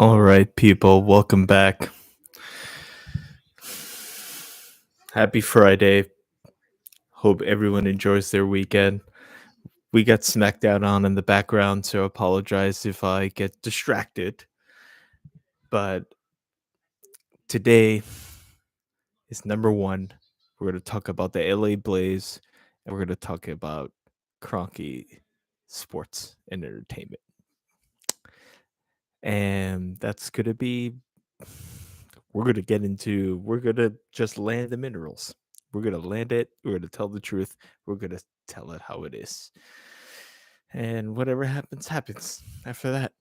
All right, people, welcome back. Happy Friday. Hope everyone enjoys their weekend. We got SmackDown on in the background, so apologize if I get distracted. But today is number one. We're going to talk about the LA Blaze, and we're going to talk about Cronky sports and entertainment. And that's going to be, we're going to we're going to just land the minerals. We're going to land it. We're going to tell the truth. We're going to tell it how it is. And whatever happens, happens after that.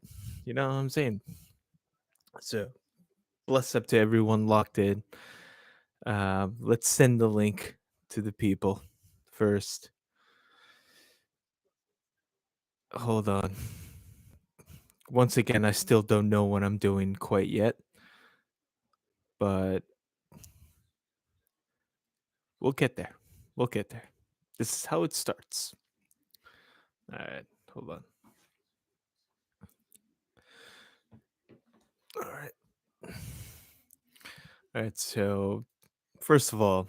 You know what I'm saying? So, bless up to everyone locked in. Let's send the link to the people first. Hold on. Once again, I still don't know what I'm doing quite yet, but we'll get there. We'll get there. This is how it starts. All right, hold on. All right. All right, so first of all,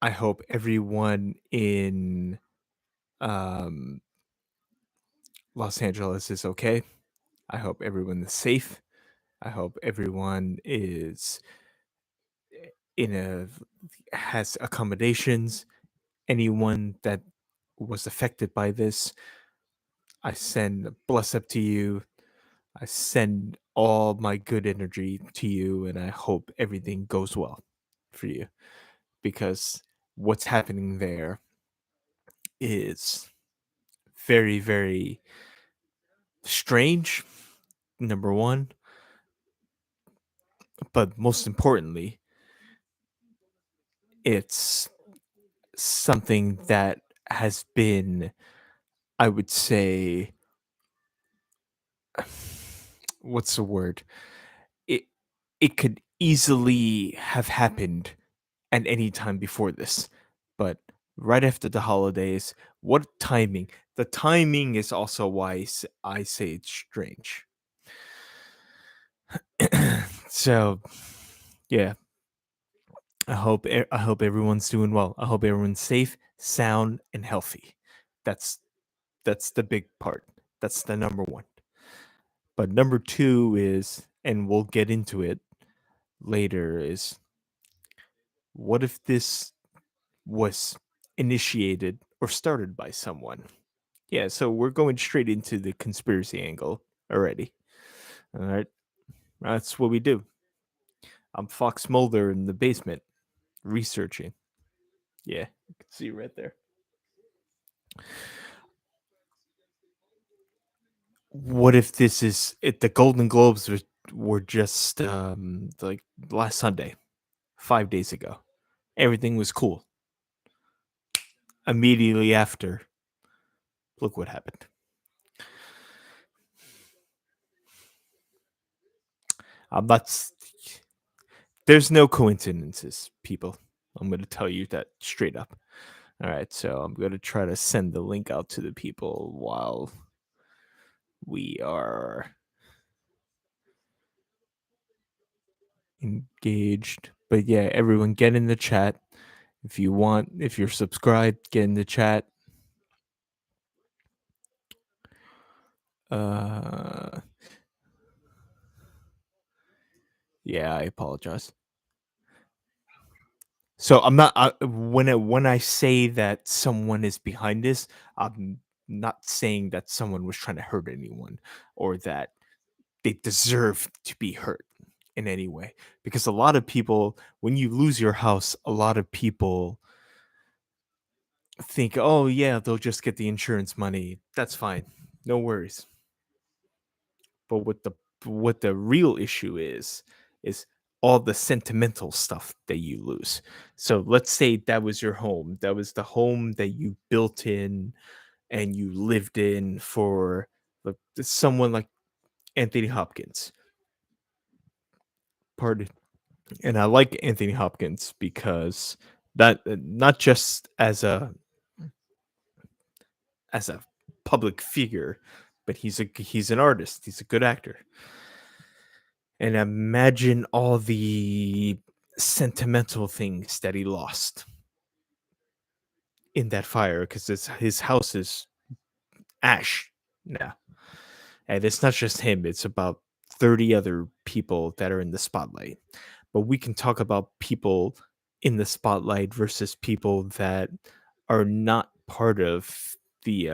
I hope everyone in um, Los Angeles is okay. I hope everyone is safe. I hope everyone is in a has accommodations. Anyone that was affected by this, I send bless up to you. I send all my good energy to you, and I hope everything goes well for you because what's happening there is very, very strange. Number one, but most importantly, it's something that has been, I would say, what's the word? It it could easily have happened at any time before this, but right after the holidays, what timing? The timing is also why I say it's strange. So, yeah, I hope everyone's doing well. I hope everyone's safe, sound, and healthy. That's that's the big part. That's the number one. But number two is, and we'll get into it later, is what if this was initiated or started by someone? Yeah, so we're going straight into the conspiracy angle already. All right, that's what we do. I'm Fox Mulder in the basement researching. Yeah, you can see right there. What if this is it? The Golden Globes were just like last Sunday, 5 days ago. Everything was cool. Immediately after, look what happened. I'm not. There's no coincidences, people. I'm going to tell you that straight up. All right, so I'm going to try to send the link out to the people while we are engaged. But yeah, everyone get in the chat. If you want, if you're subscribed, get in the chat. Uh yeah, I apologize. So I'm not when I say that someone is behind this, I'm not saying that someone was trying to hurt anyone or that they deserve to be hurt in any way, because a lot of people, when you lose your house, a lot of people think, oh yeah, they'll just get the insurance money, that's fine, no worries. But what the real issue is all the sentimental stuff that you lose. So let's say that was your home, that was the home that you built in and you lived in for someone like Anthony Hopkins. Pardon. And I like Anthony Hopkins because that not just as a public figure, but he's an artist. He's a good actor. And imagine all the sentimental things that he lost in that fire because his house is ash now. And it's not just him, it's about 30 other people that are in the spotlight. But we can talk about people in the spotlight versus people that are not part of the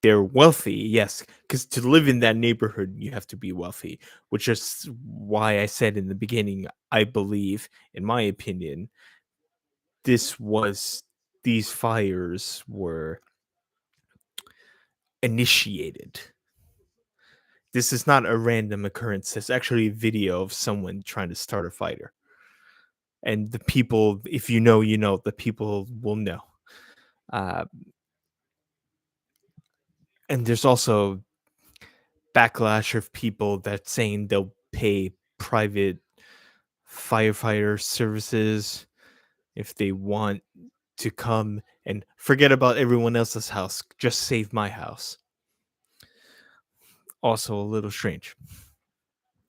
they're wealthy, yes, because to live in that neighborhood you have to be wealthy, which is why I said in the beginning, I believe, in my opinion, this was these fires were initiated. This is not a random occurrence. It's actually a video of someone trying to start a fire. And the people, if you know, you know, the people will know. Uh, and there's also backlash of people that saying they'll pay private firefighter services if they want to come and forget about everyone else's house, just save my house. Also a little strange.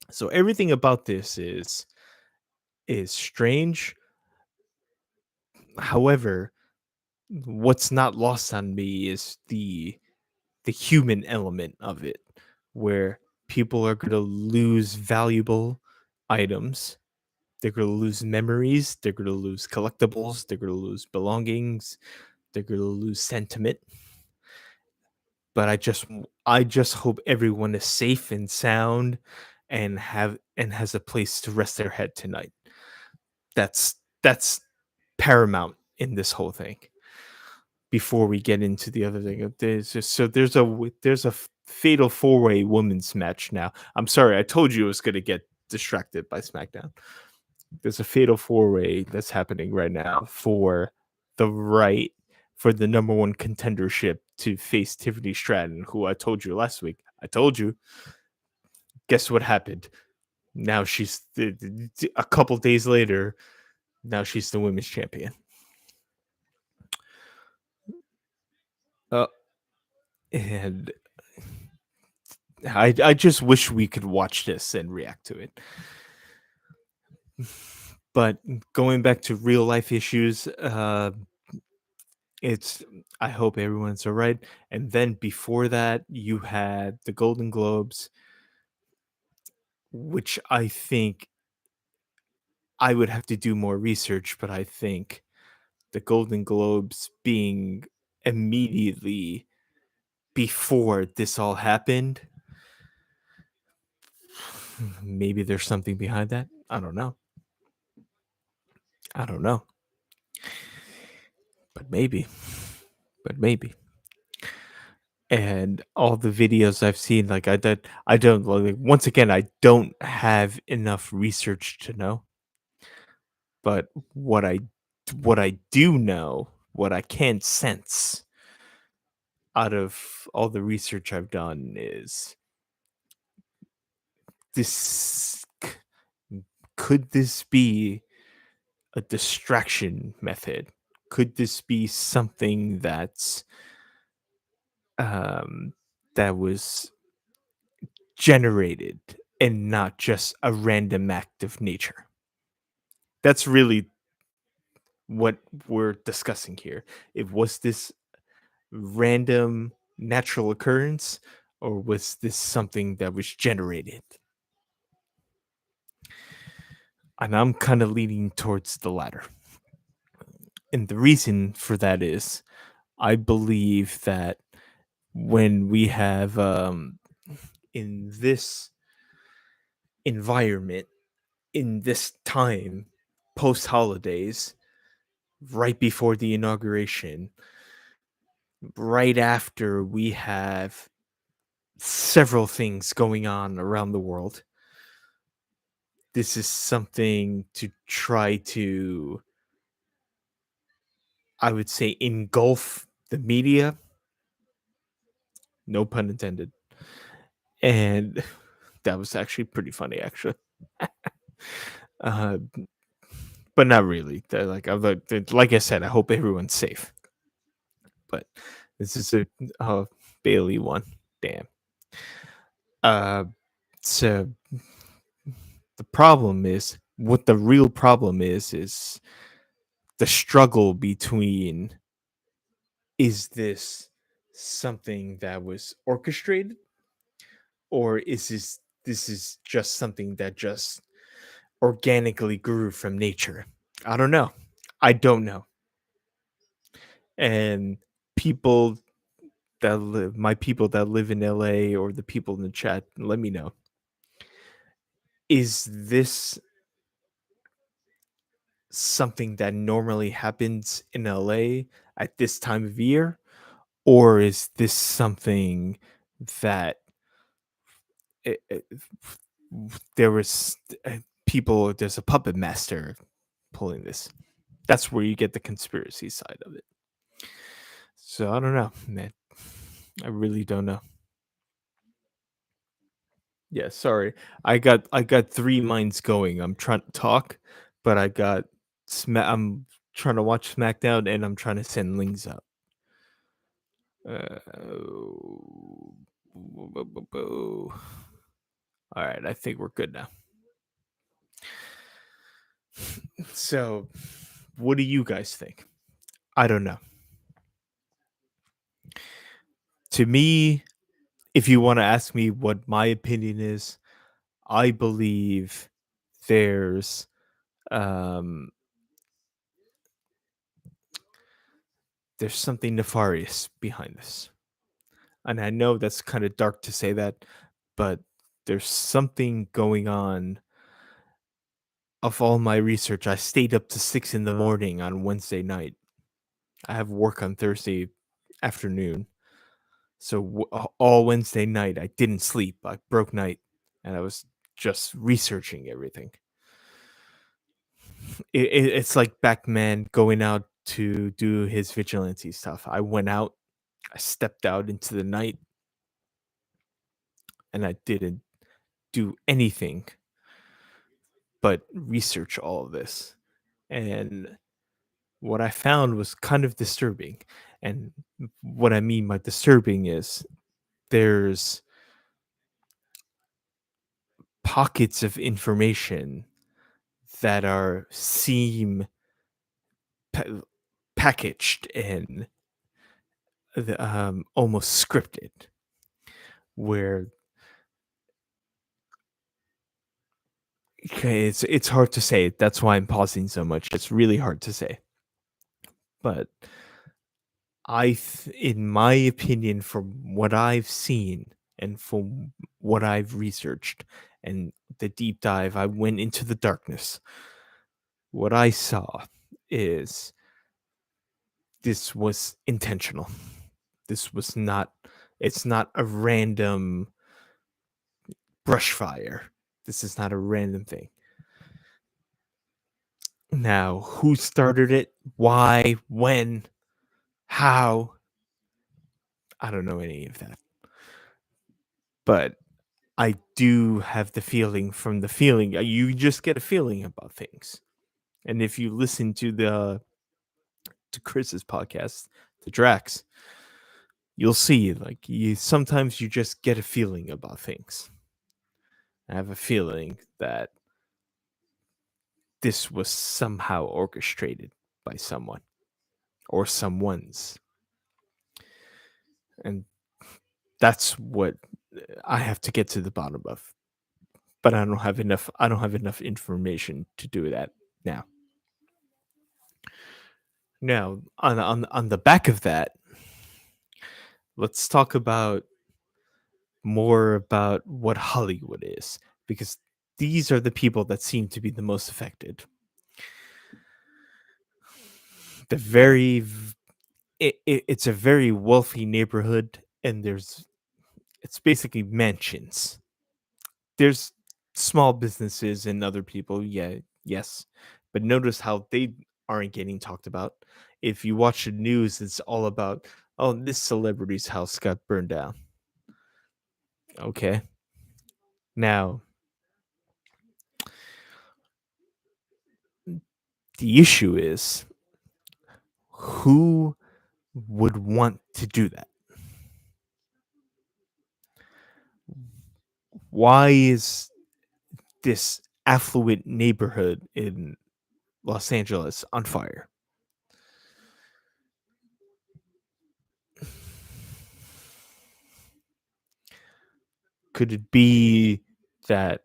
So everything about this is strange. However, what's not lost on me is the human element of it, where people are going to lose valuable items. They're going to lose memories. They're going to lose collectibles. They're going to lose belongings. They're going to lose sentiment. But I just hope everyone is safe and sound and has a place to rest their head tonight. That's paramount in this whole thing. Before we get into the other thing, there's a fatal four-way women's match now. I'm sorry, I told you I was gonna get distracted by SmackDown. There's a fatal four-way that's happening right now for the number one contendership to face Tiffany Stratton, who I told you last week. I told you. Guess what happened? Now she's a couple days later. Now she's the women's champion. Uh, and I just wish we could watch this and react to it. But going back to real life issues, it's I hope everyone's all right. And then before that, you had the Golden Globes, which I think I would have to do more research, but I think the Golden Globes being immediately before this all happened, maybe there's something behind that. I don't know. I don't know. But maybe. But maybe. And all the videos I've seen, like I don't like once again, I don't have enough research to know. But what I do know, what I can sense out of all the research I've done is this could this be a distraction method? Could this be something um that was generated and not just a random act of nature? That's really what we're discussing here. It was this random natural occurrence or was this something that was generated? And I'm kind of leaning towards the latter. And the reason for that is I believe that when we have in this environment, in this time, post holidays, right before the inauguration, right after we have several things going on around the world, this is something to try to, I would say, engulf the media. No pun intended. And that was actually pretty funny, actually. uh, but not really. Like I said, I hope everyone's safe. But this is a Bailey one. Damn. Uh, so the problem is what the real problem is the struggle between, is this something that was orchestrated, or is just something that just organically grew from nature? I don't know. I don't know. And people my people that live in LA, or the people in the chat, let me know. Is this something that normally happens in LA at this time of year? Or is this something that it there was there's a puppet master pulling this? That's where you get the conspiracy side of it. So I don't know, man. I really don't know. Yeah, sorry. I got three minds going. I'm trying to talk, but I'm trying to watch SmackDown and I'm trying to send links out. All right, I think we're good now. So, what do you guys think? I don't know. To me, if you want to ask me what my opinion is, I believe there's um there's something nefarious behind this. And I know that's kind of dark to say that, but there's something going on. Of all my research, I stayed up to 6 in the morning on Wednesday night. I have work on Thursday afternoon. So all Wednesday night, I didn't sleep. I broke night, and I was just researching everything. It's like Batman going out to do his vigilante stuff. I went out, I stepped out into the night, and I didn't do anything but research all of this. And what I found was kind of disturbing. And what I mean by disturbing is there's pockets of information that are seem pa- packaged and almost scripted, where okay, it's hard to say. That's why I'm pausing so much. It's really hard to say. But in my opinion, from what I've seen and from what I've researched and the deep dive, I went into the darkness. What I saw is this was intentional. This was not, it's not a random brush fire. This is not a random thing. Now, who started it? Why? When? How? I don't know any of that. But I do have the feeling, from the feeling, you just get a feeling about things. And if you listen to Chris's podcast, the Drax, you'll see like you sometimes you just get a feeling about things. I have a feeling that this was somehow orchestrated by someone or someone's. And that's what I have to get to the bottom of. But I don't have enough information to do that now. Now, on the back of that, let's talk about more about what Hollywood is, because these are the people that seem to be the most affected. The very it's a very wealthy neighborhood, and it's basically mansions. There's small businesses and other people, yeah, yes, but notice how they aren't getting talked about. If you watch the news, it's all about, oh, this celebrity's house got burned down. Okay, now the issue is, who would want to do that? why is this affluent neighborhood in Los Angeles on fire? Could it be that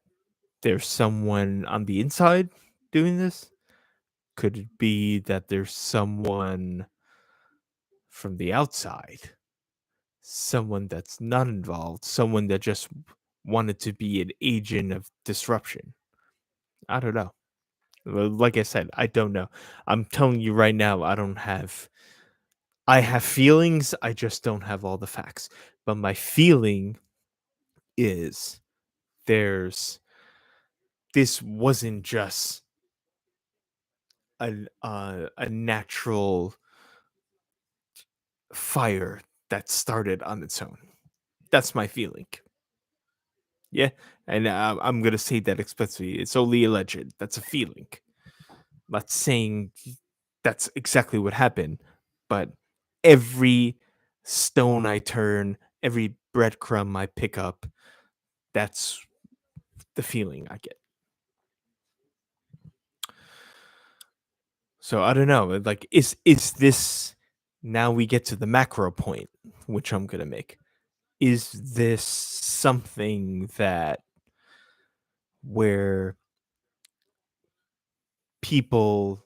there's someone on the inside doing this? Could it be that there's someone from the outside? Someone that's not involved, someone that just wanted to be an agent of disruption? I don't know. Well, like I said, I don't know. I'm telling you right now, I have feelings, I just don't have all the facts. But my feeling is there's this wasn't just a natural fire that started on its own. That's my feeling. Yeah, and I'm gonna say that explicitly. It's only alleged. That's a feeling. Not saying that's exactly what happened, but every stone I turn, every breadcrumb I pick up, that's the feeling I get. So I don't know. Like, is this now we get to the macro point, which I'm gonna make. Is this something that where people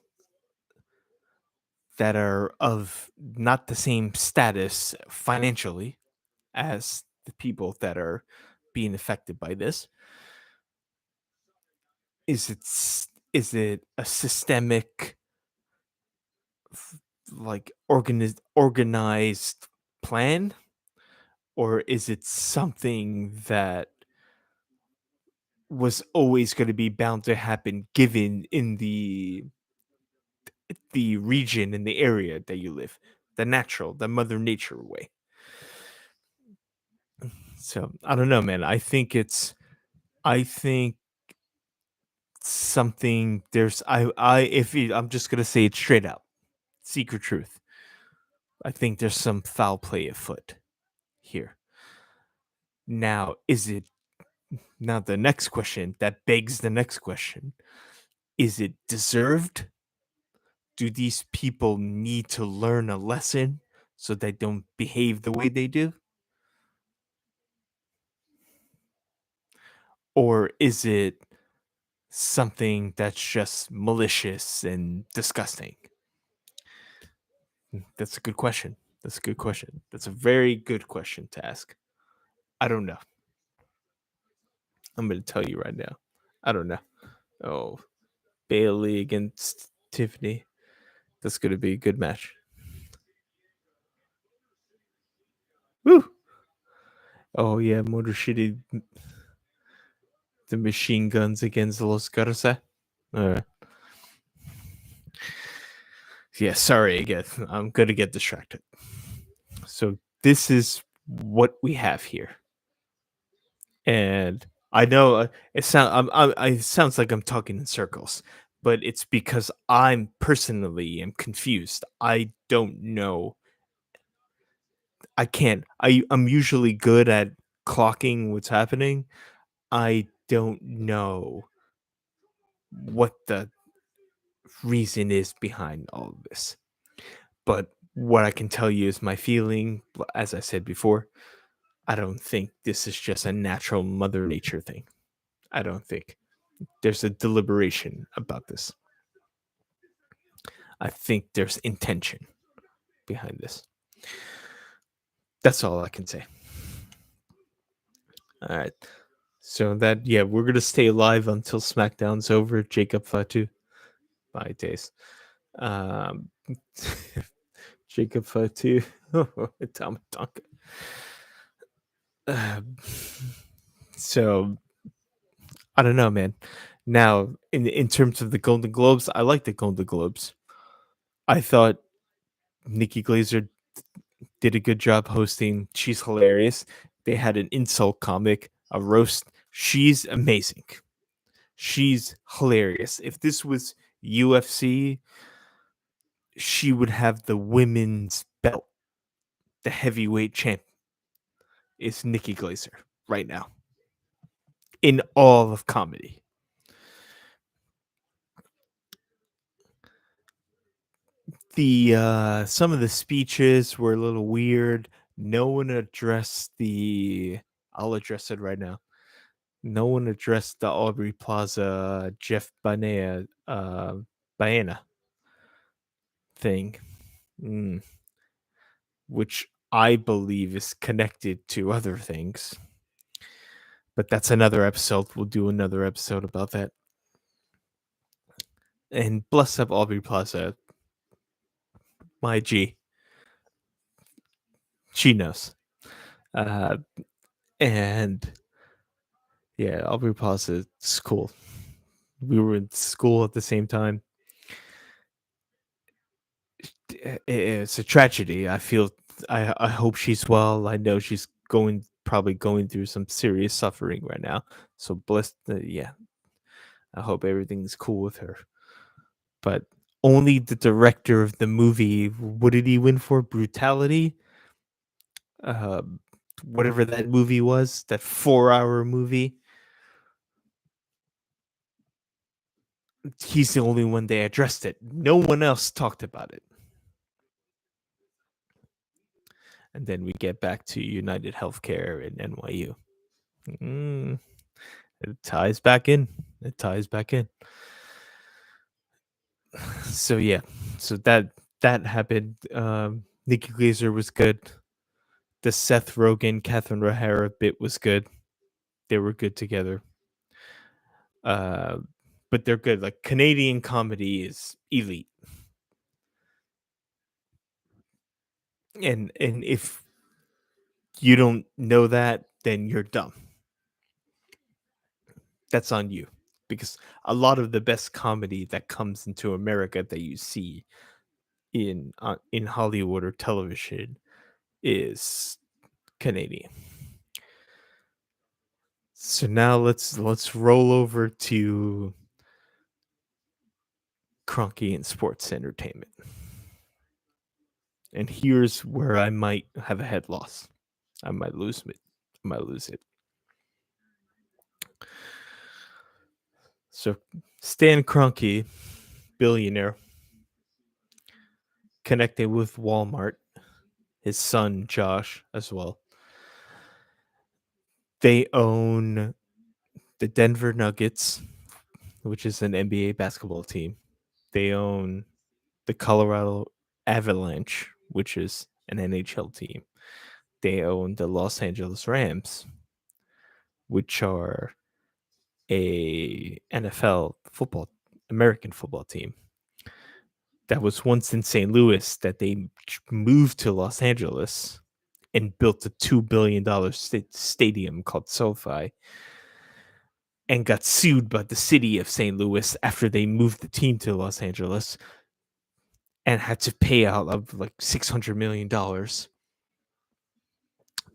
that are of not the same status financially as the people that are being affected by this, is it a systemic like organized plan, or is it something that was always going to be bound to happen given in the region in the area that you live, the mother nature way? So I don't know, man. I think something there's I if you, I'm just gonna say it straight out, secret truth. I think there's some foul play afoot here. Now, is it now the next question that begs the next question? Is it deserved? Do these people need to learn a lesson so they don't behave the way they do? Or is it something that's just malicious and disgusting? That's a good question. That's a good question. That's a very good question to ask. I don't know. I'm going to tell you right now. I don't know. Oh, Bailey against Tiffany. That's going to be a good match. Woo! Oh yeah, Motor City, the machine guns against Los Garza. Alright. Yeah, sorry again. I'm gonna get distracted. So this is what we have here, and I know it sounds like I'm talking in circles, but it's because I'm personally am confused. I don't know. I'm usually good at clocking what's happening. I don't know what the reason is behind all of this. But what I can tell you is my feeling, as I said before, I don't think this is just a natural mother nature thing. I don't think there's a deliberation about this. I think there's intention behind this. That's all I can say. All right. So that yeah, we're gonna stay alive until SmackDown's over. Jacob Fatu. Bye, Days. Um, Jacob Fatu. Tom Tonka. Um, so I don't know, man. Now, in terms of the Golden Globes, I like the Golden Globes. I thought Nikki Glazer did a good job hosting. She's hilarious. They had an insult comic, a roast. She's amazing. She's hilarious. If this was UFC, she would have the women's belt. The heavyweight champ is Nikki Glazer right now. in all of comedy. The some of the speeches were a little weird. No one addressed the I'll address it right now. No one addressed the Aubrey Plaza Jeff Baena thing, mm, which I believe is connected to other things. But that's another episode. We'll do another episode about that. And bless up Aubrey Plaza, my G. She knows. Uh, and yeah, Aubrey Plaza is cool. We were in school at the same time. It's a tragedy. I hope she's well. I know she's probably going through some serious suffering right now. So bless yeah. I hope everything's cool with her. But only the director of the movie, what did he win for? Brutality? Uh, whatever that movie was, that 4-hour movie. He's the only one they addressed it. No one else talked about it. And then we get back to United Healthcare and NYU. It ties back in. It ties back in. So yeah, so that happened. Nikki Glazer was good. The Seth Rogen, Catherine O'Hara bit was good. They were good together. But they're good. Like Canadian comedy is elite. And if you don't know that, then you're dumb. That's on you. Because a lot of the best comedy that comes into America that you see in Hollywood or television is Canadian. So now let's roll over to Cronky and sports entertainment. And here's where I might have a head loss. I might lose it. So Stan Kroenke, billionaire, connected with Walmart, his son Josh as well. They own the Denver Nuggets, which is an NBA basketball team. They own the Colorado Avalanche, which is an NHL team. They own the Los Angeles Rams, which are a NFL American football team that was once in St. Louis that they moved to Los Angeles and built a $2 billion stadium called SoFi and got sued by the city of St. Louis after they moved the team to Los Angeles and had to pay out of like $600 million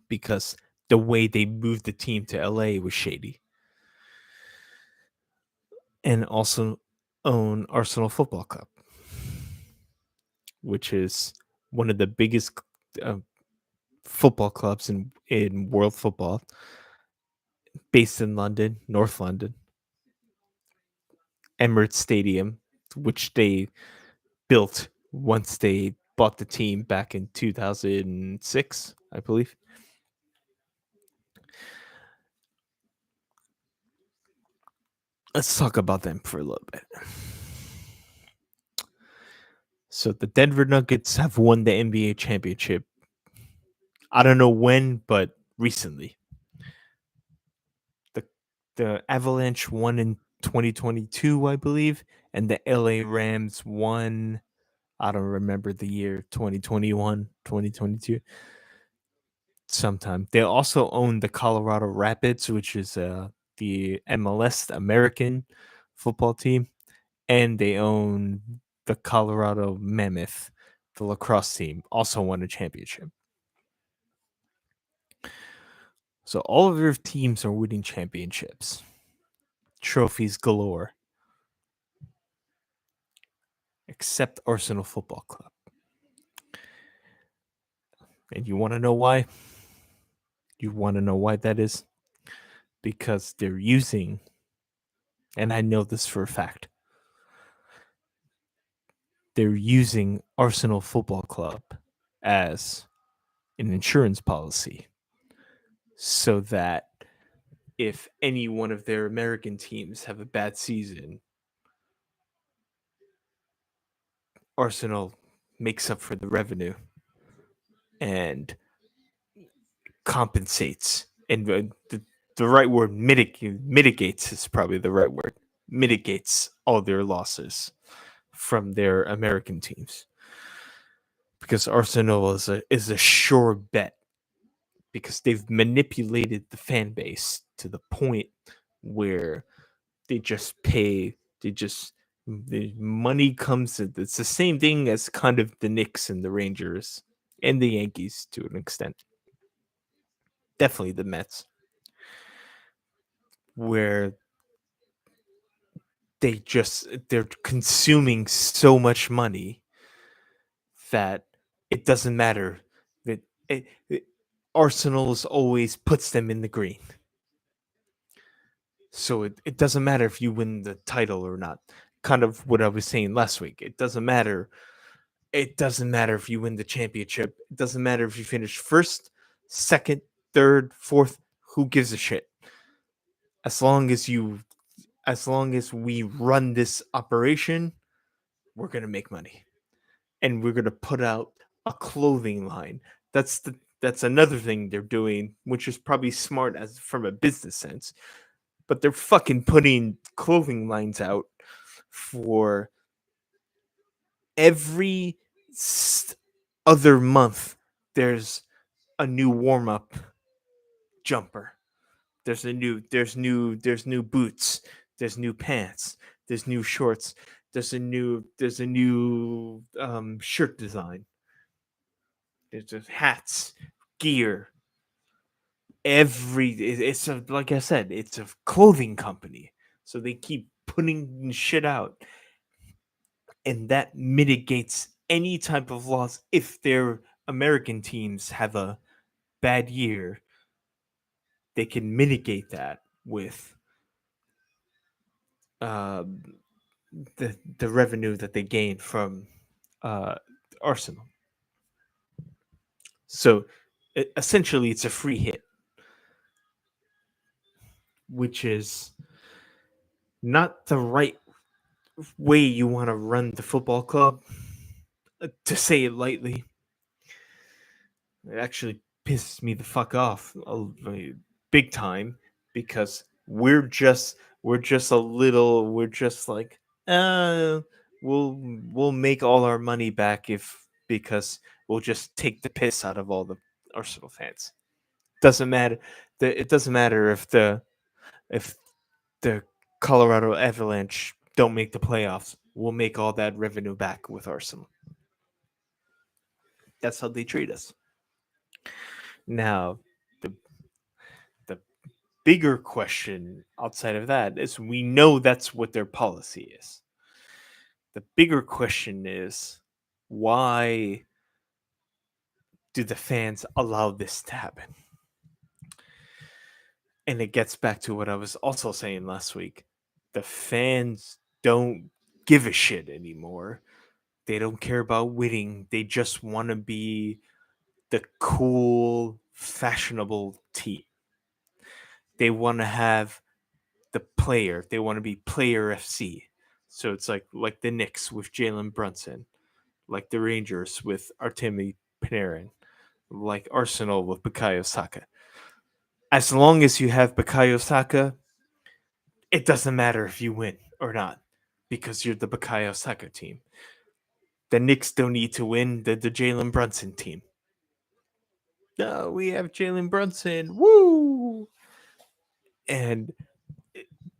because the way they moved the team to LA was shady. And also own Arsenal Football Club, which is one of the biggest football clubs in world football, based in London, North London. Emirates Stadium, which they built once they bought the team back in 2006, I believe. Let's talk about them for a little bit. So the Denver Nuggets have won the NBA championship. I don't know when, but recently. The Avalanche won in 2022, I believe, and the LA Rams won, I don't remember the year, 2021, 2022. Sometime. They also own the Colorado Rapids, which is the MLS American football team, and they own the Colorado Mammoth, the lacrosse team, also won a championship. So all of their teams are winning championships, trophies galore, except Arsenal Football Club. And you want to know why? You want to know why that is? because they're using, and I know this for a fact, they're using Arsenal Football Club as an insurance policy so that if any one of their American teams have a bad season, Arsenal makes up for the revenue and compensates. And the right word, mitigates is probably the right word. Mitigates all their losses from their American teams. Because Arsenal is a sure bet, because they've manipulated the fan base to the point where they just pay. The money comes. It's the same thing as kind of the Knicks and the Rangers and the Yankees to an extent. Definitely the Mets, where they're consuming so much money that it doesn't matter that Arsenal's always puts them in the green. So it doesn't matter if you win the title or not. Kind of what I was saying last week. It doesn't matter. It doesn't matter if you win the championship. It doesn't matter if you finish first, second, third, fourth. Who gives a shit? As long as we run this operation, we're gonna make money, and we're gonna put out a clothing line. That's another thing they're doing, which is probably smart as from a business sense. But they're fucking putting clothing lines out for every other month. There's a new warm up jumper. There's new boots. There's new pants. There's new shorts. There's a new shirt design. There's just hats, gear. It's like I said, it's a clothing company, so they keep putting shit out, and that mitigates any type of loss. If their American teams have a bad year, they can mitigate that with um, the revenue that they gain from uh, Arsenal. So essentially, it's a free hit, which is not the right way you want to run the football club. To say it lightly, it actually pisses me the fuck off big time, because we're just a little we're just like uh we'll make all our money back if because we'll just take the piss out of all the Arsenal fans. Doesn't matter. It doesn't matter if the Colorado Avalanche don't make the playoffs. We'll make all that revenue back with Arsenal. That's how they treat us. Now, the the bigger question outside of that is, we know that's what their policy is. The bigger question is, why do the fans allow this to happen? And it gets back to what I was also saying last week. The fans don't give a shit anymore. They don't care about winning. They just want to be the cool, fashionable team. They want to have the player. They want to be player FC. So it's like the Knicks with Jalen Brunson, like the Rangers with Artemi Panarin, like Arsenal with Bukayo Saka. As long as you have Bukayo Saka, it doesn't matter if you win or not, because you're the Bukayo Saka team. The Knicks don't need to win. The Jalen Brunson team. No, we have Jalen Brunson. Woo! And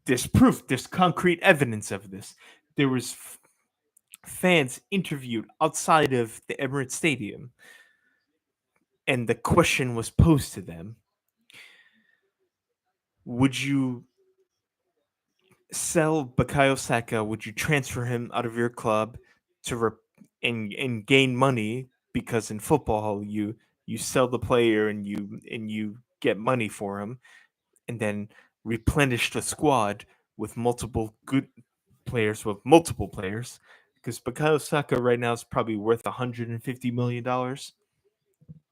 there's proof. There's concrete evidence of this. There was fans interviewed outside of the Emirates Stadium, and the question was posed to them: would you sell Bukayo Saka? Would you transfer him out of your club to and gain money? Because in football, you sell the player and you get money for him, and then replenish the squad with multiple good players, because Bukayo Saka right now is probably worth $150 million.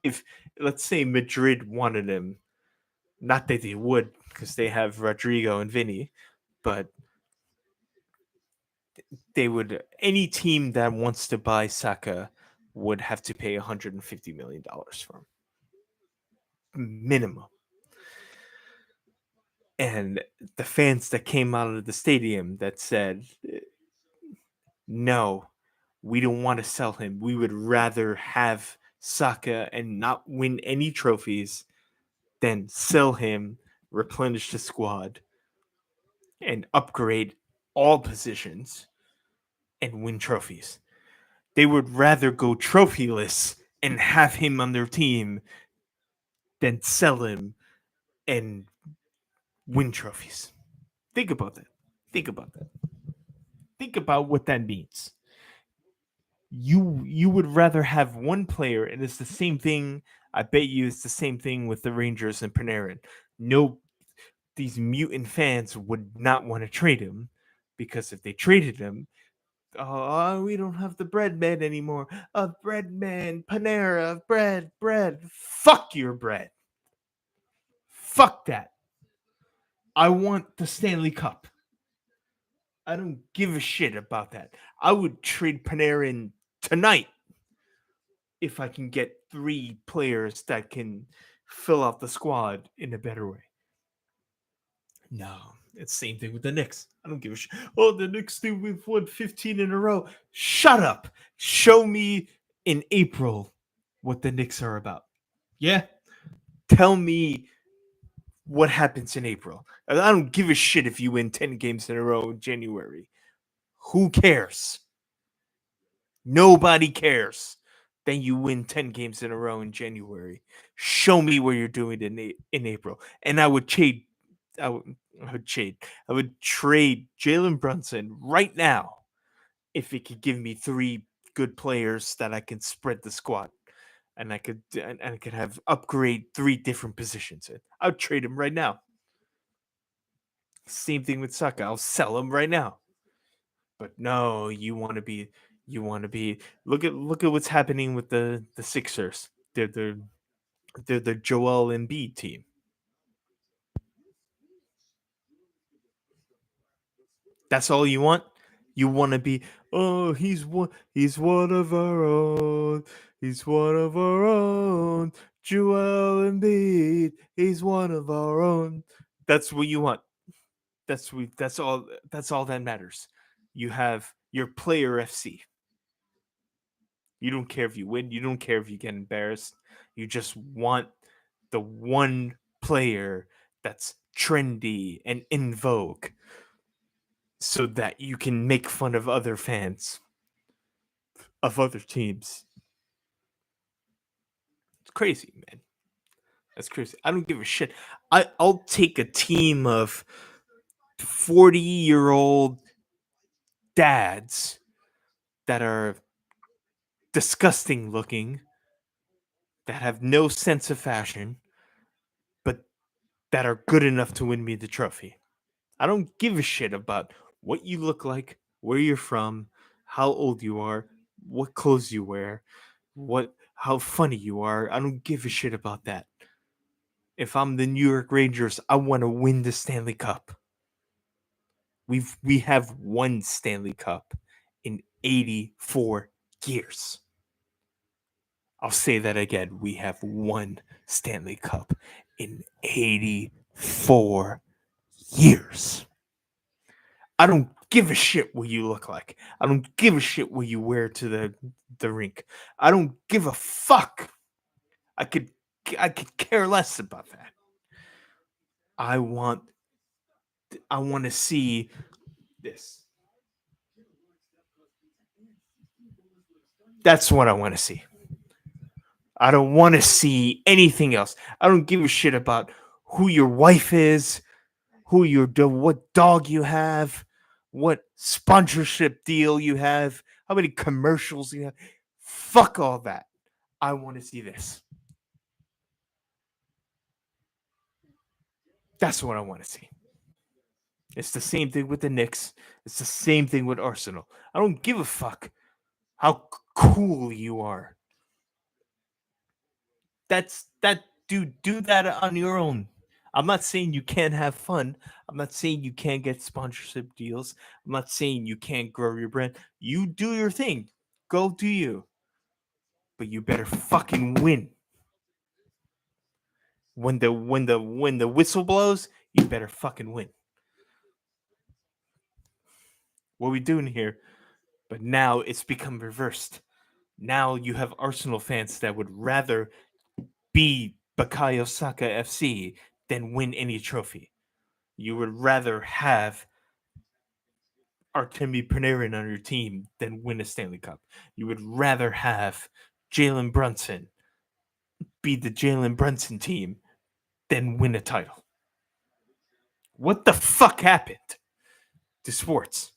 If, let's say, Madrid wanted him, not that they would because they have Rodrigo and Vinny, but they would, any team that wants to buy Saka would have to pay $150 million for him, minimum. And the fans that came out of the stadium that said, no, we don't want to sell him. We would rather have Saka and not win any trophies than sell him, replenish the squad, and upgrade all positions and win trophies. They would rather go trophyless and have him on their team than sell him and win trophies. Think about that. Think about that. Think about what that means. You would rather have one player, and it's the same thing. I bet you it's the same thing with the Rangers and Panarin. No, these mutant fans would not want to trade him because if they traded him, oh, we don't have the bread man anymore. A bread man, Panera, bread. Fuck your bread. Fuck that. I want the Stanley Cup. I don't give a shit about that. I would trade Panarin tonight if I can get 3 players that can fill out the squad in a better way. No, it's the same thing with the Knicks. I don't give a shit. Oh, the Knicks do, we've won 15 in a row. Shut up. Show me in April what the Knicks are about. Yeah? Tell me what happens in April. I don't give a shit if you win 10 games in a row in January. Who cares? Nobody cares. Then you win 10 games in a row in January. Show me what you're doing in April. And I would trade I would trade Jalen Brunson right now if it could give me 3 good players that I can spread the squad and I could have upgrade 3 different positions in. I would trade him right now. Same thing with Saka. I'll sell him right now. But no, you want to be look at what's happening with the Sixers. They're the Joel Embiid team. That's all you want? You want to be, oh, he's one of our own. He's one of our own. Joel Embiid, he's one of our own. That's what you want. That's all that matters. You have your player FC. You don't care if you win. You don't care if you get embarrassed. You just want the one player that's trendy and in vogue so that you can make fun of other fans of other teams. It's crazy, man. That's crazy. I don't give a shit. I'll take a team of 40-year-old dads that are disgusting looking, that have no sense of fashion, but that are good enough to win me the trophy. I don't give a shit about what you look like, where you're from, how old you are, what clothes you wear, what how funny you are. I don't give a shit about that. If I'm the New York Rangers, I want to win the Stanley Cup. We have won Stanley Cup in 84 years. I'll say that again. We have won Stanley Cup in 84 years. I don't give a shit what you look like. I don't give a shit what you wear to the rink. I don't give a fuck. I could care less about that. I want to see this. That's what I want to see. I don't want to see anything else. I don't give a shit about who your wife is, what dog you have, what sponsorship deal you have, how many commercials you have. Fuck all that. I want to see this. That's what I want to see. It's the same thing with the Knicks. It's the same thing with Arsenal. I don't give a fuck how cool you are. That dude, do that on your own. I'm not saying you can't have fun. I'm not saying you can't get sponsorship deals. I'm not saying you can't grow your brand. You do your thing. Go do you. But you better fucking win. When the whistle blows, you better fucking win. What are we doing here? But now it's become reversed. Now you have Arsenal fans that would rather be Bukayo Saka FC than win any trophy. You would rather have Artemi Panarin on your team than win a Stanley Cup. You would rather have Jalen Brunson be the Jalen Brunson team than win a title. What the fuck happened to sports?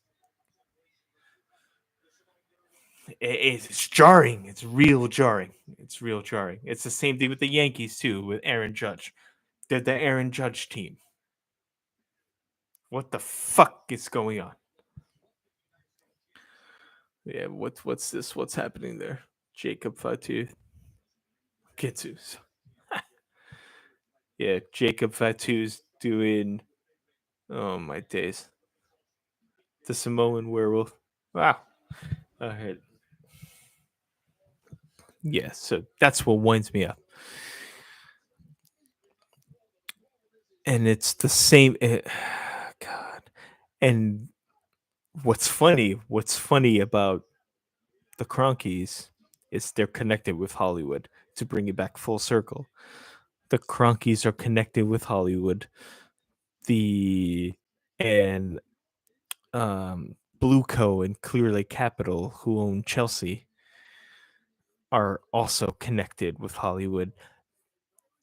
It's jarring. It's real jarring. It's real jarring. It's the same thing with the Yankees too, with Aaron Judge. They're the Aaron Judge team. What the fuck is going on? Yeah, what's this? What's happening there? Jacob Fatu Kitsus. Yeah, Jacob Fatu's doing. Oh my days. The Samoan werewolf. Wow. All right. Yeah, so that's what winds me up. And it's the same. God. And what's funny about the Cronkies is they're connected with Hollywood. To bring it back full circle, the Cronkies are connected with Hollywood. The and Blueco and Clear Lake Capital, who own Chelsea, are also connected with Hollywood.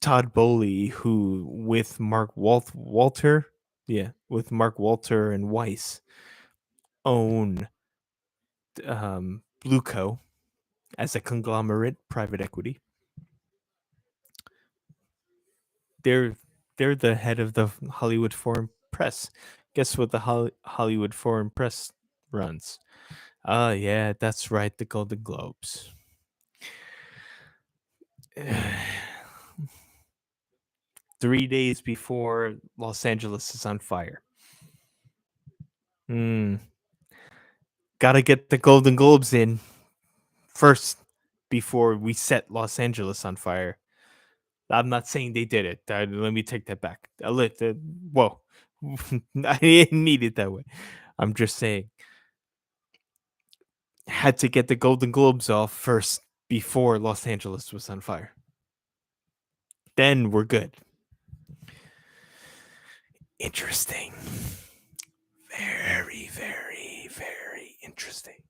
Todd Bowley, who with Mark Walter, yeah, with Mark Walter and Weiss, own Blueco as a conglomerate, private equity. They're they're the head of the Hollywood Foreign Press. Guess what the Hollywood Foreign Press runs? Yeah, that's right, the Golden Globes. 3 days before Los Angeles is on fire. Gotta get the Golden Globes in first before we set Los Angeles on fire. I'm not saying they did it. Let me take that back. Whoa. I didn't need it that way. I'm just saying, had to get the Golden Globes off first before Los Angeles was on fire. Then we're good. Interesting. Very, very, very interesting.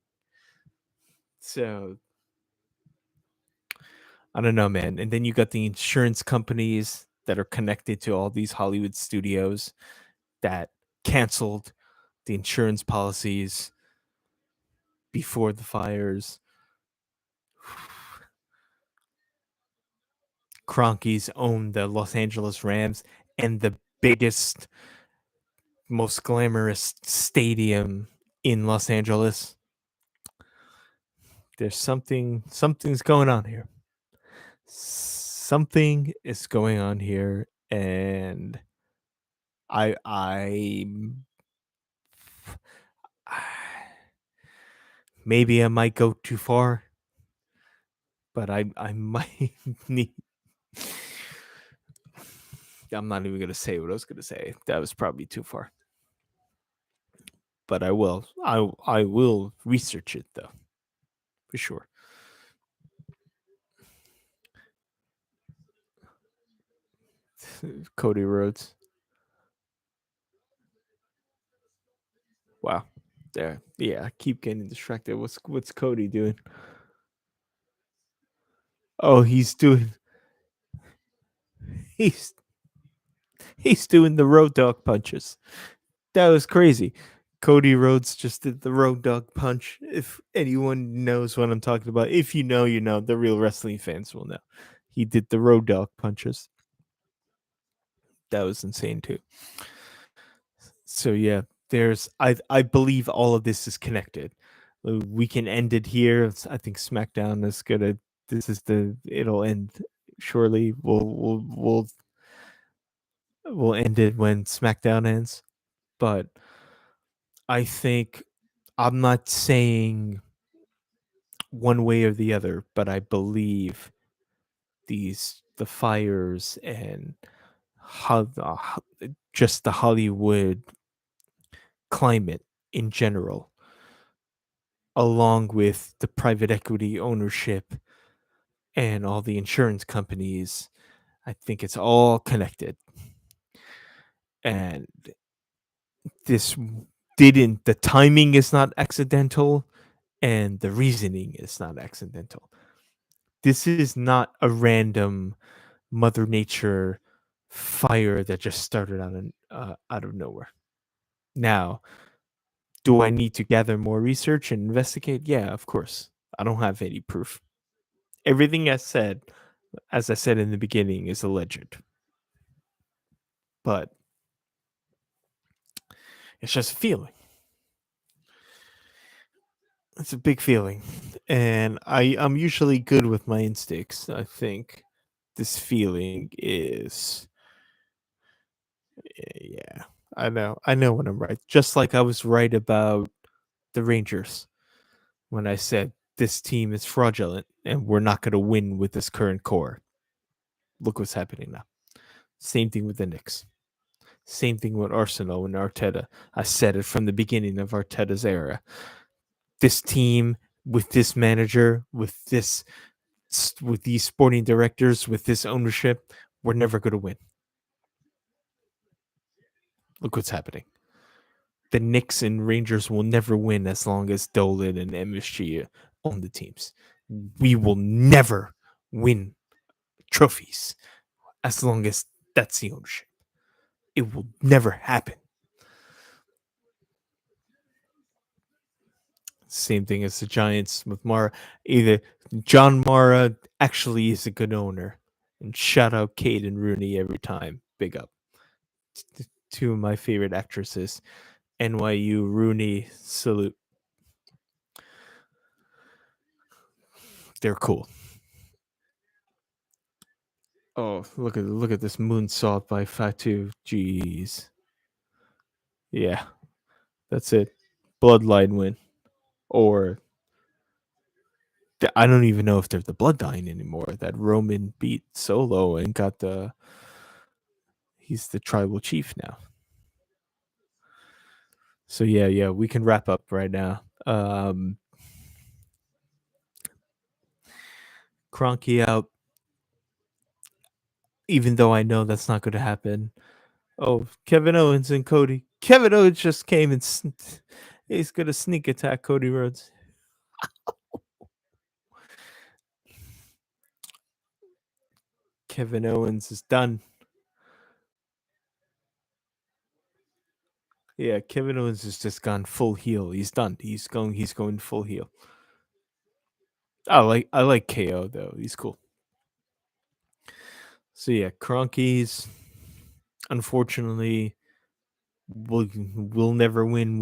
So I don't know, man. And then you got the insurance companies that are connected to all these Hollywood studios that canceled the insurance policies before the fires. Cronkies own the Los Angeles Rams and the biggest, most glamorous stadium in Los Angeles. There's something's going on here. Something is going on here, and I maybe I might go too far, but I might need. I'm not even gonna say what I was gonna say. That was probably too far. But I will. I will research it though, for sure. Cody Rhodes. Wow. There. Yeah, I keep getting distracted. What's Cody doing? Oh, he's he's doing the road dog punches. That was crazy. Cody Rhodes just did the road dog punch. If anyone knows what I'm talking about, if you know, you know. The real wrestling fans will know. He did the road dog punches. That was insane too. So yeah, there's I believe all of this is connected. We can end it here. I think SmackDown is gonna. This is the. It'll end. Surely we'll end it when SmackDown ends. But I think I'm not saying one way or the other, but I believe the fires and how just the Hollywood climate in general, along with the private equity ownership and all the insurance companies, I think it's all connected. And this didn't, the timing is not accidental, and the reasoning is not accidental. This is not a random Mother Nature fire that just started out of nowhere. Now, do I need to gather more research and investigate? Yeah, of course. I don't have any proof. Everything I said, as I said in the beginning, is alleged. But it's just a feeling. It's a big feeling. And I'm usually good with my instincts. I think this feeling is yeah. I know. I know when I'm right. Just like I was right about the Rangers when I said this team is fraudulent and we're not going to win with this current core. Look what's happening now. Same thing with the Knicks. Same thing with Arsenal and Arteta. I said it from the beginning of Arteta's era. This team with this manager, with these sporting directors, with this ownership, we're never going to win. Look what's happening. The Knicks and Rangers will never win as long as Dolan and MSG own the teams. We will never win trophies as long as that's the ownership. It will never happen. Same thing as the Giants with Mara. Either John Mara actually is a good owner, and shout out Kate and Rooney every time. Big up. Two of my favorite actresses. NYU Rooney salute. They're cool. Oh, look at this moonsault by Fatu. Jeez. Yeah, that's it. Bloodline win. Or I don't even know if they're the bloodline anymore. That Roman beat Solo and got the he's the tribal chief now. So yeah, we can wrap up right now. Cronky out, even though I know that's not going to happen. Oh, Kevin Owens and Cody. Kevin Owens just came and he's going to sneak attack Cody Rhodes. Kevin Owens is done. Yeah, Kevin Owens has just gone full heel. He's done. He's going full heel. I like KO though. He's cool. So yeah, Cronkies unfortunately will never win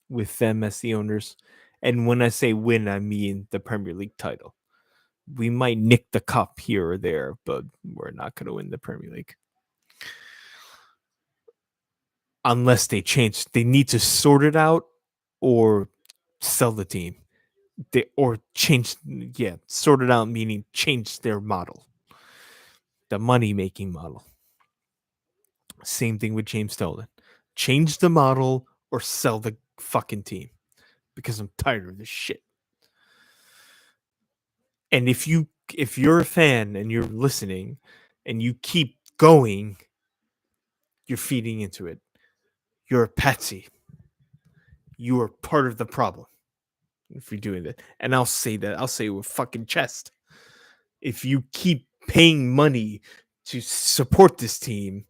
with them as the owners. And when I say win, I mean the Premier League title. We might nick the cup here or there, but we're not going to win the Premier League. Unless they change. They need to sort it out or sell the team. Or change, yeah, sort it out, meaning change their model, the money making model. Same thing with James Dolan. Change the model or sell the fucking team because I'm tired of this shit. And if you're a fan and you're listening and you keep going, you're feeding into it. You're a patsy. You are part of the problem if you're doing that. And I'll say that. I'll say it with fucking chest. If you keep paying money to support this team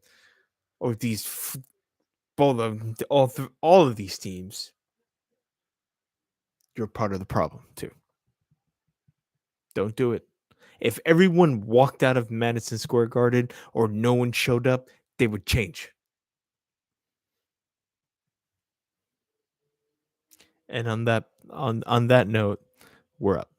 or these all of these teams, you're part of the problem too. Don't do it. If everyone walked out of Madison Square Garden or no one showed up, they would change. And on that note, we're up.